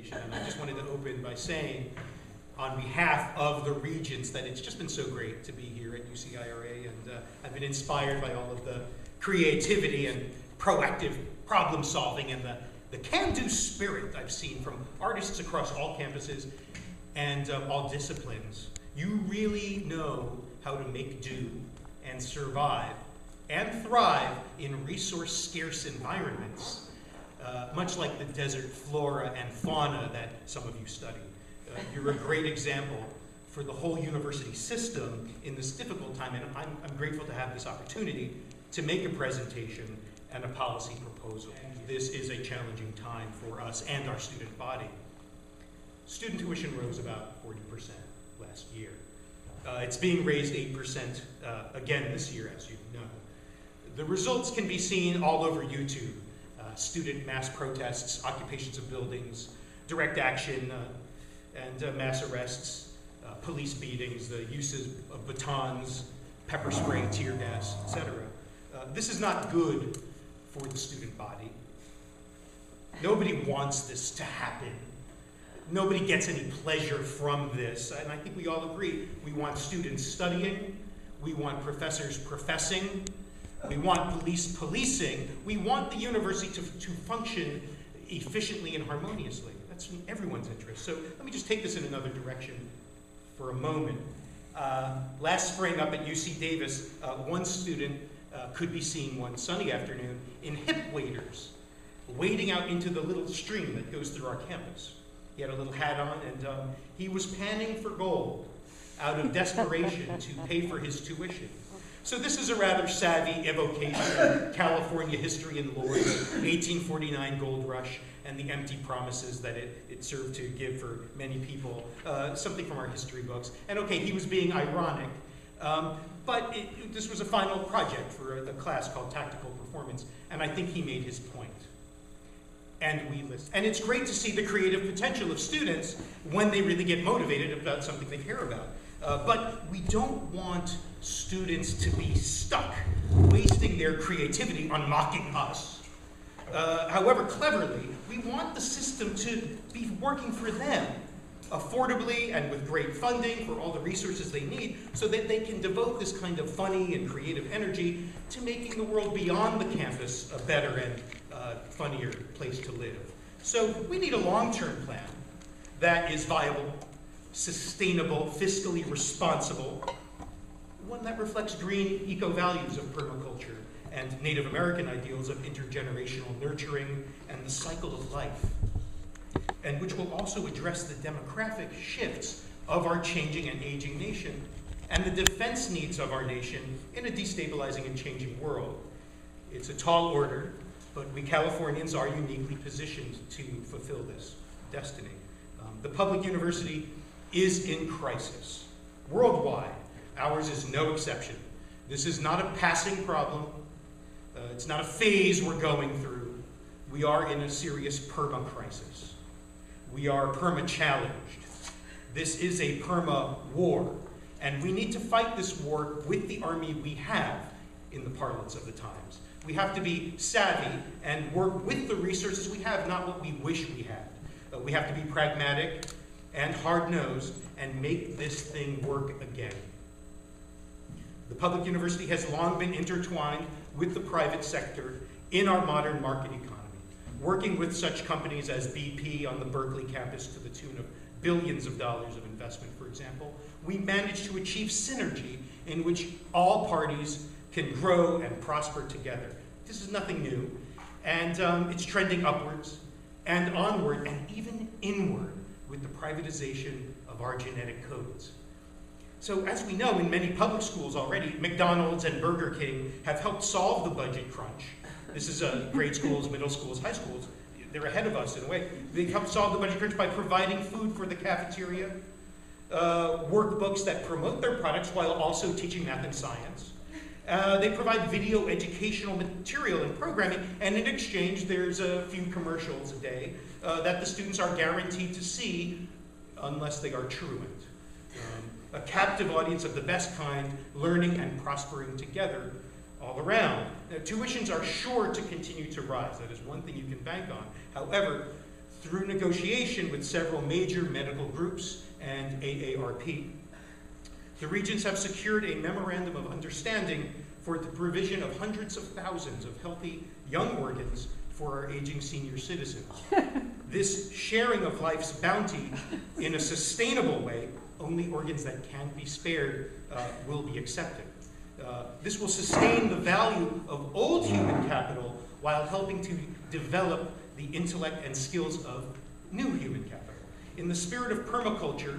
presentation, and I just wanted to open by saying, on behalf of the Regents, that it's just been so great to be here at UCIRA, and I've been inspired by all of the creativity and proactive problem solving and the can-do spirit I've seen from artists across all campuses and all disciplines. You really know how to make do and survive and thrive in resource-scarce environments, much like the desert flora and fauna that some of you study. You're a great example for the whole university system in this difficult time, and I'm grateful to have this opportunity to make a presentation and a policy proposal. This is a challenging time for us and our student body. Student tuition rose about 40% last year. It's being raised 8% again this year, as you know. The results can be seen all over YouTube. Student mass protests, occupations of buildings, direct action, and mass arrests, police beatings, the uses of batons, pepper spray, tear gas, etc. This is not good for the student body. Nobody wants this to happen. Nobody gets any pleasure from this, and I think we all agree. We want students studying, we want professors professing, we want police policing, we want the university to function efficiently and harmoniously. That's in everyone's interest. So let me just take this in another direction for a moment. Last spring up at UC Davis, one student could be seen one sunny afternoon in hip waders, wading out into the little stream that goes through our campus. He had a little hat on, and he was panning for gold out of desperation to pay for his tuition. So this is a rather savvy evocation of California history and lore, the 1849 gold rush, and the empty promises that it served to give for many people, something from our history books. And okay, he was being ironic, but this was a final project for a class called Tactical Performance, and I think he made his point. And we listen. And it's great to see the creative potential of students when they really get motivated about something they care about. But we don't want students to be stuck wasting their creativity on mocking us. However cleverly, we want the system to be working for them, affordably and with great funding for all the resources they need, so that they can devote this kind of funny and creative energy to making the world beyond the campus a better and funnier place to live. So we need a long-term plan that is viable, sustainable, fiscally responsible, one that reflects green eco-values of permaculture and Native American ideals of intergenerational nurturing and the cycle of life, and which will also address the demographic shifts of our changing and aging nation and the defense needs of our nation in a destabilizing and changing world. It's a tall order, but we Californians are uniquely positioned to fulfill this destiny. The public university is in crisis. Worldwide, ours is no exception. This is not a passing problem. It's not a phase we're going through. We are in a serious perma-crisis. We are perma-challenged. This is a perma-war, and we need to fight this war with the army we have in the parlance of the times. We have to be savvy and work with the resources we have, not what we wish we had. We have to be pragmatic and hard-nosed and make this thing work again. The public university has long been intertwined with the private sector in our modern market economy, working with such companies as BP on the Berkeley campus to the tune of billions of dollars of investment, for example. We managed to achieve synergy in which all parties can grow and prosper together. This is nothing new, and it's trending upwards and onward and even inward with the privatization of our genetic codes. So as we know, in many public schools already, McDonald's and Burger King have helped solve the budget crunch. This is grade schools, middle schools, high schools. They're ahead of us in a way. They help solve the budget crunch by providing food for the cafeteria, workbooks that promote their products while also teaching math and science. They provide video educational material and programming, and in exchange there's a few commercials a day that the students are guaranteed to see unless they are truant. A captive audience of the best kind, learning and prospering together all around. Now, tuitions are sure to continue to rise. That is one thing you can bank on. However, through negotiation with several major medical groups and AARP. The Regents have secured a memorandum of understanding for the provision of hundreds of thousands of healthy young organs for our aging senior citizens. This sharing of life's bounty in a sustainable way, only organs that can be spared will be accepted. This will sustain the value of old human capital while helping to develop the intellect and skills of new human capital. In the spirit of permaculture,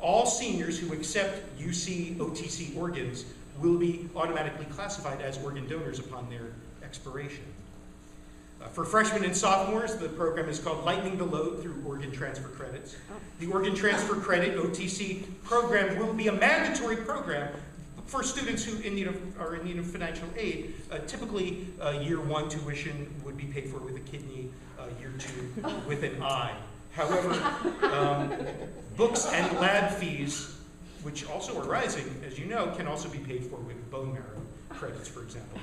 all seniors who accept UC OTC organs will be automatically classified as organ donors upon their expiration. For freshmen and sophomores, the program is called Lightening the Load through Organ Transfer Credits. The Organ Transfer Credit, OTC, program will be a mandatory program for students who are in need of financial aid. Typically, year one tuition would be paid for with a kidney, year two with an eye. However, books and lab fees, which also are rising, as you know, can also be paid for with bone marrow credits, for example.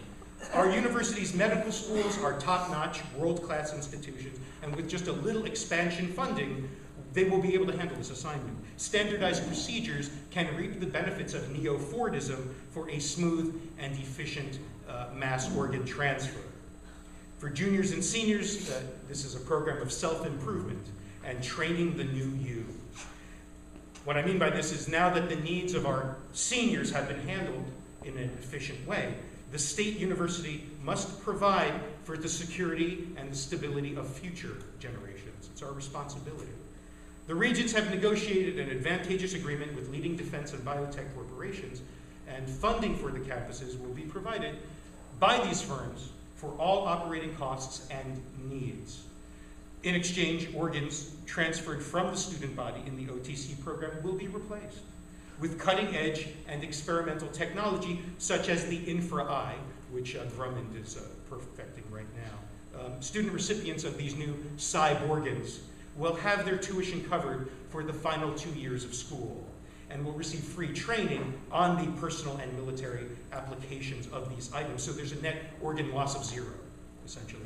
Our university's medical schools are top-notch, world-class institutions, and with just a little expansion funding, they will be able to handle this assignment. Standardized procedures can reap the benefits of neo-Fordism for a smooth and efficient mass organ transfer. For juniors and seniors, this is a program of self-improvement and training the new you. What I mean by this is now that the needs of our seniors have been handled in an efficient way, the state university must provide for the security and the stability of future generations. It's our responsibility. The Regents have negotiated an advantageous agreement with leading defense and biotech corporations, and funding for the campuses will be provided by these firms for all operating costs and needs. In exchange, organs transferred from the student body in the OTC program will be replaced with cutting-edge and experimental technology such as the infra-eye, which Drummond is perfecting right now. Student recipients of these new cyborgans will have their tuition covered for the final 2 years of school and will receive free training on the personal and military applications of these items. So there's a net organ loss of 0, essentially.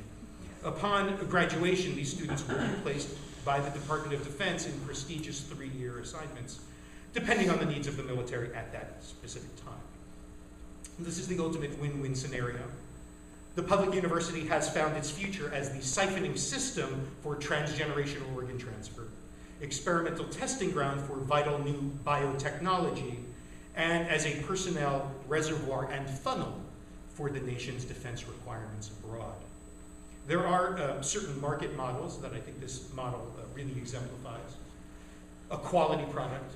Upon graduation, these students will be placed by the Department of Defense in prestigious 3-year assignments, depending on the needs of the military at that specific time. This is the ultimate win-win scenario. The public university has found its future as the siphoning system for transgenerational organ transfer, experimental testing ground for vital new biotechnology, and as a personnel reservoir and funnel for the nation's defense requirements abroad. There are certain market models that I think this model really exemplifies. A quality product,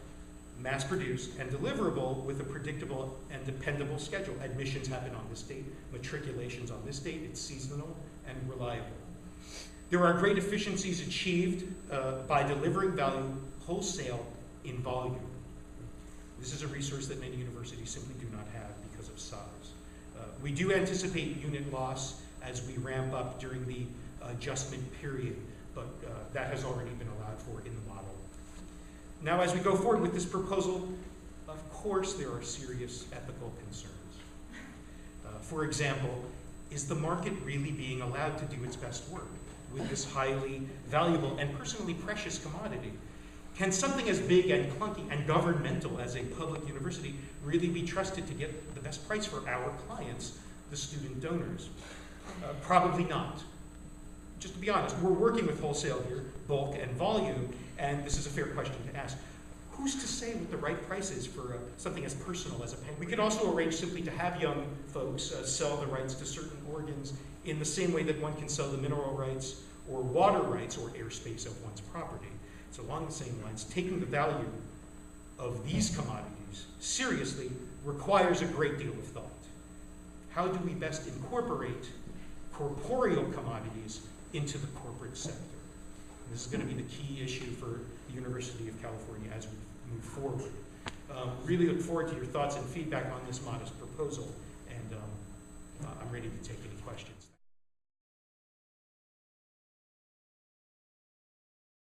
mass-produced and deliverable with a predictable and dependable schedule. Admissions happen on this date, matriculations on this date, it's seasonal and reliable. There are great efficiencies achieved by delivering value wholesale in volume. This is a resource that many universities simply do not have because of size. We do anticipate unit loss as we ramp up during the adjustment period, but that has already been allowed for in the model. Now, as we go forward with this proposal, of course there are serious ethical concerns. For example, is the market really being allowed to do its best work with this highly valuable and personally precious commodity? Can something as big and clunky and governmental as a public university really be trusted to get the best price for our clients, the student donors? Probably not. Just to be honest, we're working with wholesale here, bulk and volume, and this is a fair question to ask. Who's to say what the right price is for something as personal as a pen? We could also arrange simply to have young folks sell the rights to certain organs in the same way that one can sell the mineral rights or water rights or airspace of one's property. It's along the same lines. Taking the value of these commodities seriously requires a great deal of thought. How do we best incorporate corporeal commodities into the corporate sector? And this is going to be the key issue for the University of California as we move forward. Really look forward to your thoughts and feedback on this modest proposal, and I'm ready to take any questions.